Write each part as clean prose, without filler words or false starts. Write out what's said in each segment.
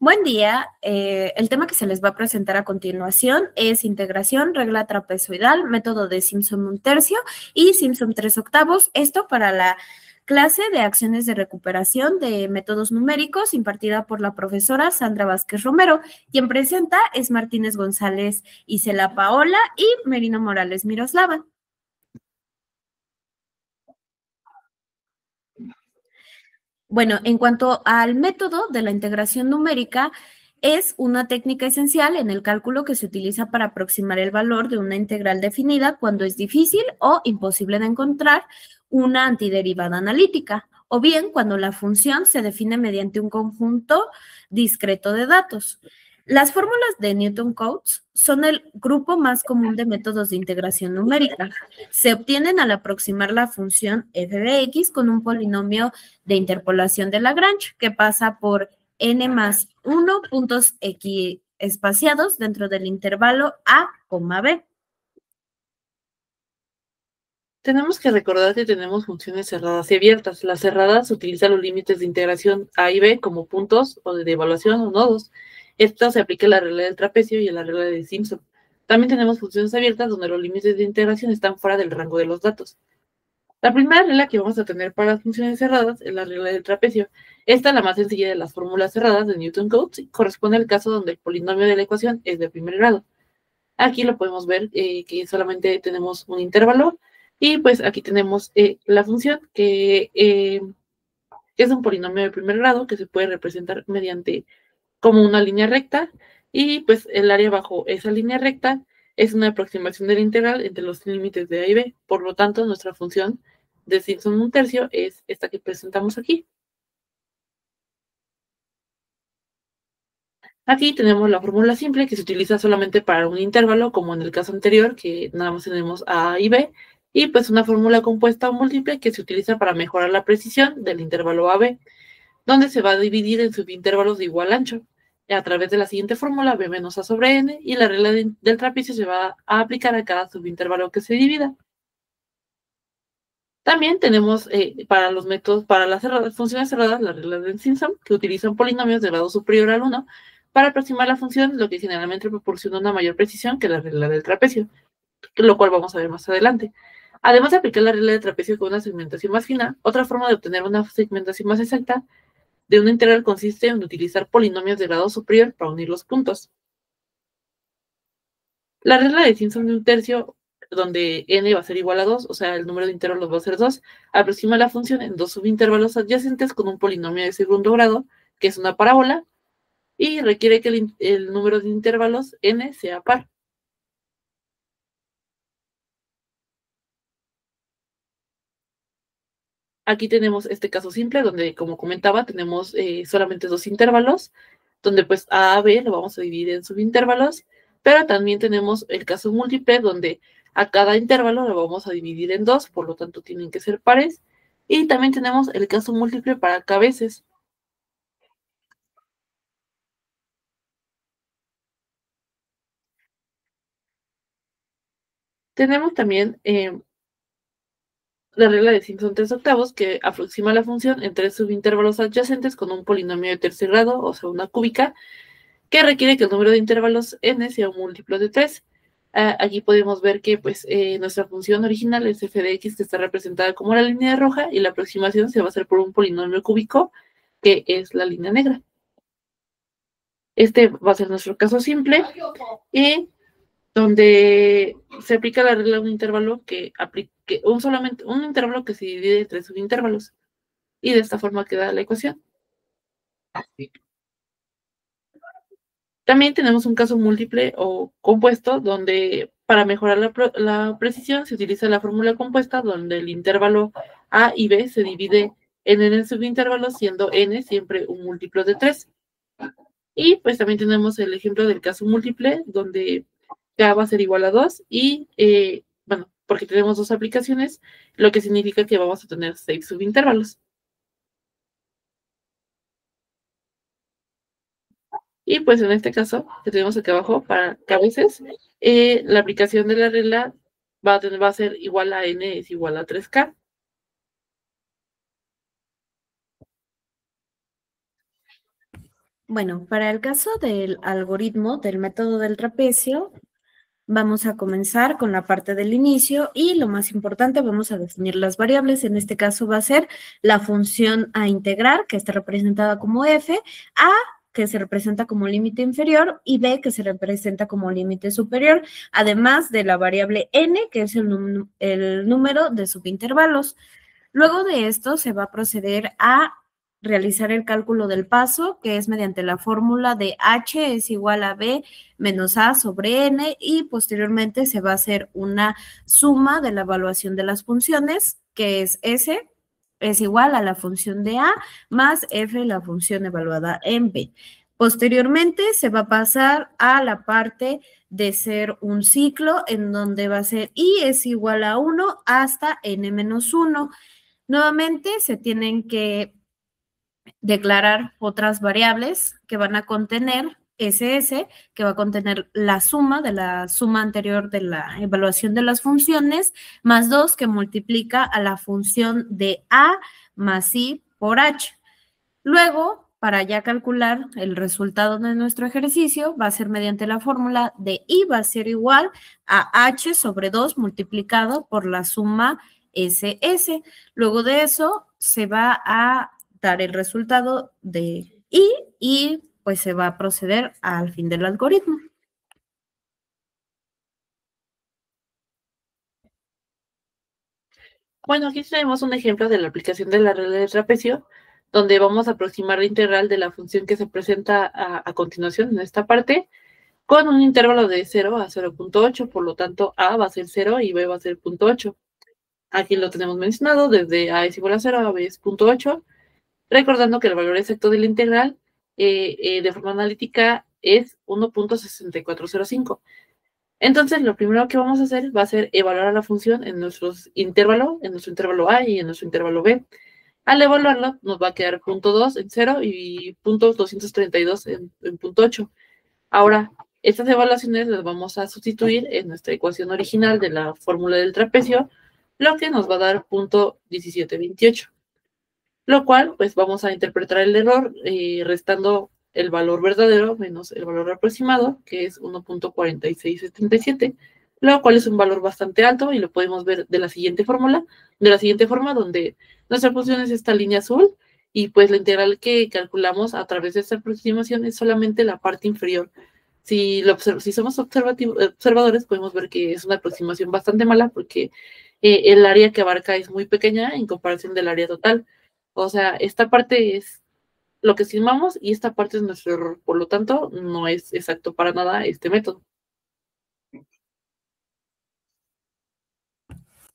Buen día. El tema que se les va a presentar a continuación es integración, regla trapezoidal, método de Simpson 1/3 y Simpson 3/8. Esto para la clase de acciones de recuperación de métodos numéricos impartida por la profesora Sandra Vázquez Romero. Quien presenta es Martínez González Isela Paola y Merino Morales Miroslava. Bueno, en cuanto al método de la integración numérica, es una técnica esencial en el cálculo que se utiliza para aproximar el valor de una integral definida cuando es difícil o imposible de encontrar una antiderivada analítica, o bien cuando la función se define mediante un conjunto discreto de datos. Las fórmulas de Newton-Cotes son el grupo más común de métodos de integración numérica. Se obtienen al aproximar la función f de x con un polinomio de interpolación de Lagrange que pasa por n más 1 puntos x espaciados dentro del intervalo a, b. Tenemos que recordar que tenemos funciones cerradas y abiertas. Las cerradas utilizan los límites de integración a y b como puntos o de evaluación o nodos. Esto se aplica a la regla del trapecio y a la regla de Simpson. También tenemos funciones abiertas donde los límites de integración están fuera del rango de los datos. La primera regla que vamos a tener para las funciones cerradas es la regla del trapecio. Esta es la más sencilla de las fórmulas cerradas de Newton-Cotes y corresponde al caso donde el polinomio de la ecuación es de primer grado. Aquí lo podemos ver que solamente tenemos un intervalo y pues aquí tenemos la función que es un polinomio de primer grado que se puede representar mediante como una línea recta y pues el área bajo esa línea recta es una aproximación de la integral entre los límites de a y b. Por lo tanto, nuestra función de Simpson 1/3 es esta que presentamos aquí. Aquí tenemos la fórmula simple que se utiliza solamente para un intervalo, como en el caso anterior, que nada más tenemos a y b, y pues una fórmula compuesta o múltiple que se utiliza para mejorar la precisión del intervalo AB, donde se va a dividir en subintervalos de igual ancho. A través de la siguiente fórmula, b menos a sobre n, y la regla del trapecio se va a aplicar a cada subintervalo que se divida. También tenemos para los métodos, para las funciones cerradas, las reglas de Simpson, que utilizan polinomios de grado superior al 1 para aproximar la función, lo que generalmente proporciona una mayor precisión que la regla del trapecio, lo cual vamos a ver más adelante. Además de aplicar la regla del trapecio con una segmentación más fina, otra forma de obtener una segmentación más exacta de una integral consiste en utilizar polinomios de grado superior para unir los puntos. La regla de Simpson de 1/3, donde n va a ser igual a 2, o sea, el número de intervalos va a ser 2, aproxima la función en dos subintervalos adyacentes con un polinomio de segundo grado, que es una parábola, y requiere que el número de intervalos n sea par. Aquí tenemos este caso simple, donde, como comentaba, tenemos solamente dos intervalos, donde pues a b lo vamos a dividir en subintervalos, pero también tenemos el caso múltiple, donde a cada intervalo lo vamos a dividir en dos, por lo tanto tienen que ser pares, y también tenemos el caso múltiple para k veces. Tenemos también la regla de Simpson 3/8, que aproxima la función en tres subintervalos adyacentes con un polinomio de tercer grado, o sea, una cúbica, que requiere que el número de intervalos n sea un múltiplo de 3. Aquí podemos ver que pues, nuestra función original es f de x, que está representada como la línea roja, y la aproximación se va a hacer por un polinomio cúbico, que es la línea negra. Este va a ser nuestro caso simple, y donde se aplica la regla de un intervalo que aplique solamente un intervalo que se divide en tres subintervalos, y de esta forma queda la ecuación. También tenemos un caso múltiple o compuesto donde para mejorar la precisión se utiliza la fórmula compuesta donde el intervalo a y b se divide en n subintervalos, siendo n siempre un múltiplo de 3. Y pues también tenemos el ejemplo del caso múltiple donde k va a ser igual a 2 y, bueno, porque tenemos dos aplicaciones, lo que significa que vamos a tener 6 subintervalos. Y pues en este caso, que tenemos aquí abajo, para que a veces la aplicación de la regla va a ser igual a n es igual a 3k. Bueno, para el caso del algoritmo del método del trapecio, vamos a comenzar con la parte del inicio y lo más importante, vamos a definir las variables. En este caso va a ser la función a integrar, que está representada como f, a, que se representa como límite inferior, y b, que se representa como límite superior, además de la variable n, que es el número de subintervalos. Luego de esto se va a proceder a realizar el cálculo del paso, que es mediante la fórmula de h es igual a b menos a sobre n, y posteriormente se va a hacer una suma de la evaluación de las funciones, que es s es igual a la función de a más f, la función evaluada en b. Posteriormente se va a pasar a la parte de ser un ciclo en donde va a ser i es igual a 1 hasta n menos 1. Nuevamente se tienen que declarar otras variables que van a contener SS, que va a contener la suma de la suma anterior de la evaluación de las funciones, más 2 que multiplica a la función de A más I por H. Luego, para ya calcular el resultado de nuestro ejercicio, va a ser mediante la fórmula de I va a ser igual a H sobre 2 multiplicado por la suma SS. Luego de eso, se va a dar el resultado de I y pues se va a proceder al fin del algoritmo. Bueno, aquí tenemos un ejemplo de la aplicación de la regla del trapecio, donde vamos a aproximar la integral de la función que se presenta a continuación en esta parte, con un intervalo de 0 a 0.8, por lo tanto A va a ser 0 y B va a ser 0.8. Aquí lo tenemos mencionado, desde A es igual a 0 a B es 0.8, recordando que el valor exacto de la integral de forma analítica es 1.6405. Entonces, lo primero que vamos a hacer va a ser evaluar a la función en nuestro intervalo A y en nuestro intervalo B. Al evaluarlo, nos va a quedar 0.2 en 0 y 0.232 en 0.8. Ahora, estas evaluaciones las vamos a sustituir en nuestra ecuación original de la fórmula del trapecio, lo que nos va a dar 0.1728. Lo cual, pues vamos a interpretar el error restando el valor verdadero menos el valor aproximado, que es 1.4677, lo cual es un valor bastante alto y lo podemos ver de la siguiente fórmula, de la siguiente forma, donde nuestra función es esta línea azul y pues la integral que calculamos a través de esta aproximación es solamente la parte inferior. Si somos observadores, podemos ver que es una aproximación bastante mala porque el área que abarca es muy pequeña en comparación del área total. O sea, esta parte es lo que estimamos y esta parte es nuestro error. Por lo tanto, no es exacto para nada este método.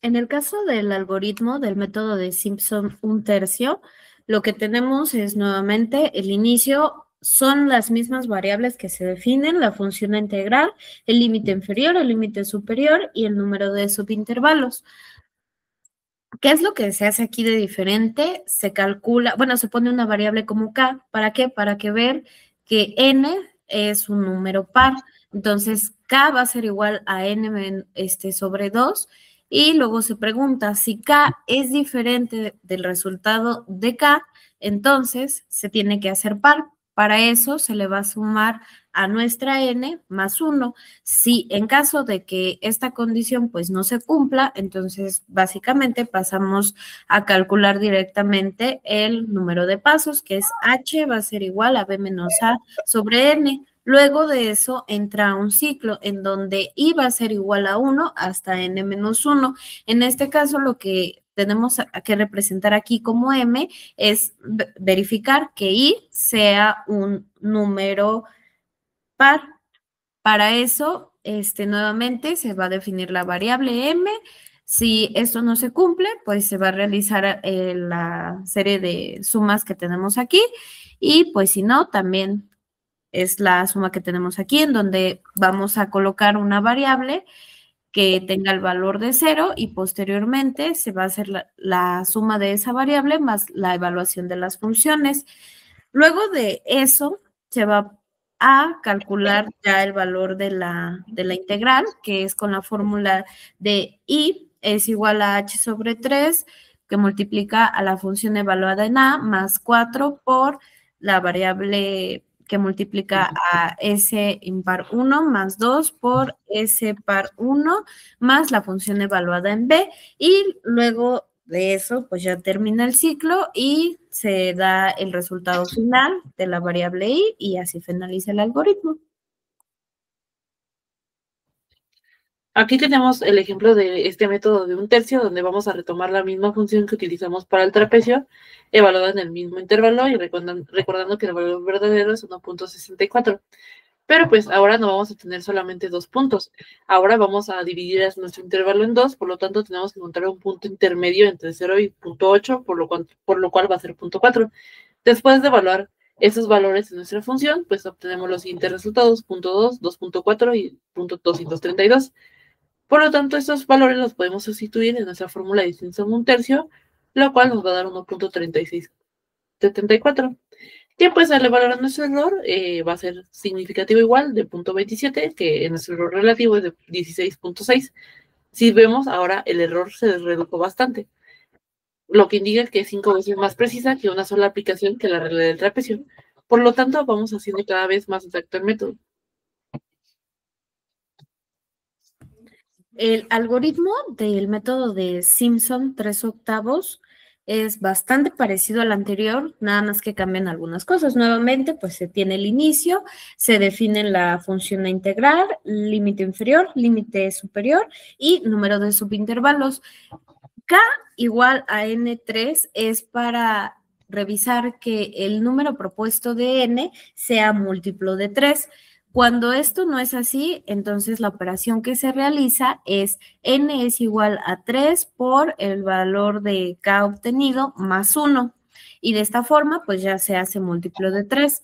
En el caso del algoritmo del método de Simpson 1/3, lo que tenemos es nuevamente el inicio, son las mismas variables que se definen, la función a integrar, el límite inferior, el límite superior y el número de subintervalos. ¿Qué es lo que se hace aquí de diferente? Se calcula, bueno, se pone una variable como k, ¿para qué? Para que ver que n es un número par. Entonces, k va a ser igual a n sobre 2 y luego se pregunta si k es diferente del resultado de k, entonces se tiene que hacer par. Para eso se le va a sumar a nuestra n más 1. Si en caso de que esta condición pues no se cumpla, entonces básicamente pasamos a calcular directamente el número de pasos, que es h va a ser igual a b menos a sobre n. Luego de eso entra un ciclo en donde i va a ser igual a 1 hasta n menos 1. En este caso lo que tenemos que representar aquí como m es verificar que i sea un número par. Para eso, nuevamente se va a definir la variable m. Si esto no se cumple, pues se va a realizar la serie de sumas que tenemos aquí y pues si no, también es la suma que tenemos aquí en donde vamos a colocar una variable que tenga el valor de 0 y posteriormente se va a hacer la suma de esa variable más la evaluación de las funciones. Luego de eso, se va a calcular ya el valor de la integral, que es con la fórmula de i es igual a h sobre 3, que multiplica a la función evaluada en a más 4 por la variable que multiplica a S impar 1 más 2 por S par 1 más la función evaluada en B, y luego de eso pues ya termina el ciclo y se da el resultado final de la variable I y así finaliza el algoritmo. Aquí tenemos el ejemplo de este método de un tercio, donde vamos a retomar la misma función que utilizamos para el trapecio, evaluada en el mismo intervalo y recordando que el valor verdadero es 1.64. Pero pues ahora no vamos a tener solamente 2 puntos. Ahora vamos a dividir nuestro intervalo en 2, por lo tanto tenemos que encontrar un punto intermedio entre 0 y 0.8, por lo cual va a ser 0.4. Después de evaluar esos valores de nuestra función, pues obtenemos los siguientes resultados: 0.2, 2.4 y 0.232. Por lo tanto, estos valores los podemos sustituir en nuestra fórmula de distinción un tercio, lo cual nos va a dar 1.3674. Que pues al evaluar nuestro error va a ser significativo igual de 0.27, que nuestro error relativo es de 16.6. Si vemos, ahora el error se redujo bastante, lo que indica que es 5 veces más precisa que una sola aplicación que la regla del trapecio. Por lo tanto, vamos haciendo cada vez más exacto el método. El algoritmo del método de Simpson 3/8 es bastante parecido al anterior, nada más que cambian algunas cosas. Nuevamente, pues se tiene el inicio, se define la función a integrar, límite inferior, límite superior y número de subintervalos. K igual a N3 es para revisar que el número propuesto de N sea múltiplo de 3. Cuando esto no es así, entonces la operación que se realiza es N es igual a 3 por el valor de K obtenido más 1. Y de esta forma, pues ya se hace múltiplo de 3.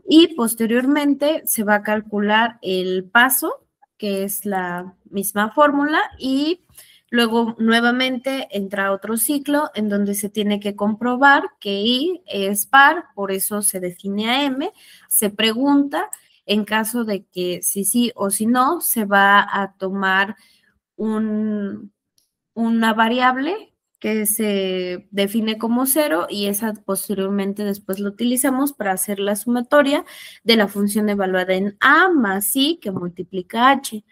Y posteriormente se va a calcular el paso, que es la misma fórmula, y luego nuevamente entra otro ciclo en donde se tiene que comprobar que I es par, por eso se define a M, se pregunta en caso de que si sí o si no, se va a tomar una variable que se define como 0 y esa posteriormente después lo utilizamos para hacer la sumatoria de la función evaluada en A más I que multiplica H.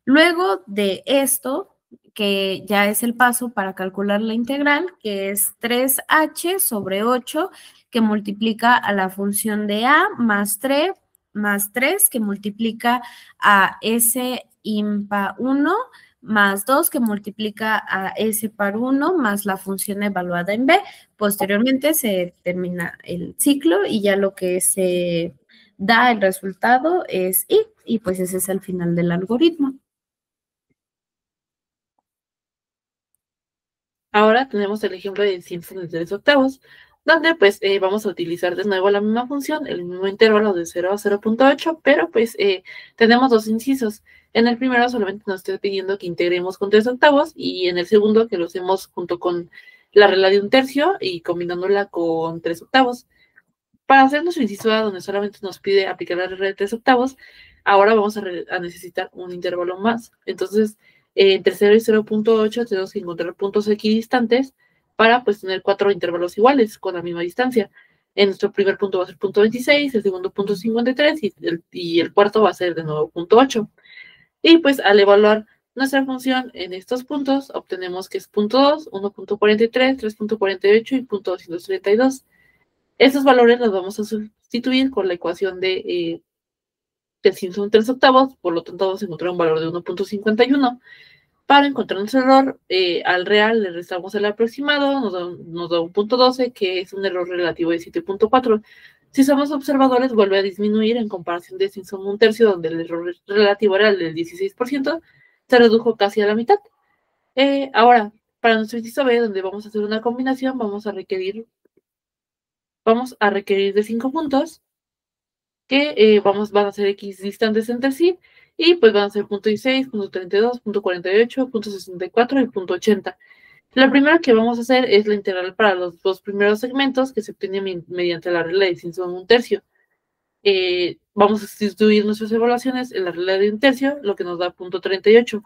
Luego de esto, que ya es el paso para calcular la integral, que es 3h sobre 8, que multiplica a la función de a más 3 que multiplica a s impa 1, más 2 que multiplica a s par 1, más la función evaluada en b. Posteriormente se termina el ciclo y ya lo que se da el resultado es i, y pues ese es el final del algoritmo. Ahora tenemos el ejemplo de Simpson de 3/8, donde pues vamos a utilizar de nuevo la misma función, el mismo intervalo de 0 a 0.8, pero pues tenemos dos incisos. En el primero solamente nos está pidiendo que integremos con 3/8 y en el segundo que lo hacemos junto con la regla de un tercio y combinándola con 3/8. Para hacer nuestro inciso A, donde solamente nos pide aplicar la regla de 3/8, ahora vamos a necesitar un intervalo más. Entonces, entre 0 y 0.8 tenemos que encontrar puntos equidistantes para pues tener 4 intervalos iguales con la misma distancia. En nuestro primer punto va a ser 0.26, el segundo punto 53 y el cuarto va a ser de nuevo 0.8. Y pues al evaluar nuestra función en estos puntos, obtenemos que es 0.2, 1.43, 3.48 y 0.232. Estos valores los vamos a sustituir con la ecuación de Simpson 3/8, por lo tanto vamos a encontrar un valor de 1.51. Para encontrar nuestro error, al real le restamos el aproximado, nos da un 0.12, que es un error relativo de 7.4. Si somos observadores, vuelve a disminuir en comparación de Simpson 1/3, donde el error relativo era el del 16%, se redujo casi a la mitad. Ahora, para nuestro inciso B, donde vamos a hacer una combinación, vamos a requerir de 5 puntos que van a ser equidistantes entre sí y pues van a ser 0.16, 0.32, 0.48, 0.64 y 0.80. Lo primero que vamos a hacer es la integral para los dos primeros segmentos que se obtiene mediante la regla de Simpson 1/3. Vamos a sustituir nuestras evaluaciones en la regla de 1/3, lo que nos da 0.38.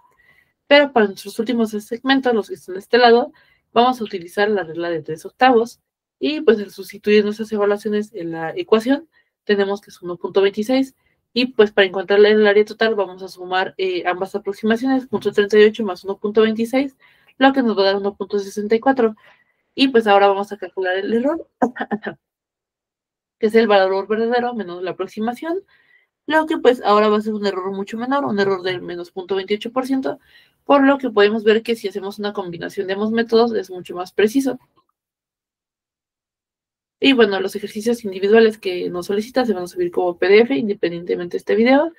Pero para nuestros últimos segmentos, los que están de este lado, vamos a utilizar la regla de 3/8 y pues al sustituir nuestras evaluaciones en la ecuación, tenemos que es 1.26. Y pues para encontrar el área total vamos a sumar ambas aproximaciones, 0.38 más 1.26, lo que nos va a dar 1.64. Y pues ahora vamos a calcular el error, que es el valor verdadero menos la aproximación, lo que pues ahora va a ser un error mucho menor, un error del menos 0.28%, por lo que podemos ver que si hacemos una combinación de ambos métodos es mucho más preciso. Y bueno, los ejercicios individuales que nos solicita se van a subir como PDF independientemente de este video.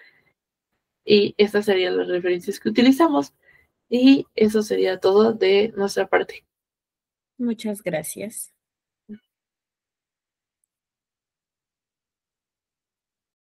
Y estas serían las referencias que utilizamos. Y eso sería todo de nuestra parte. Muchas gracias.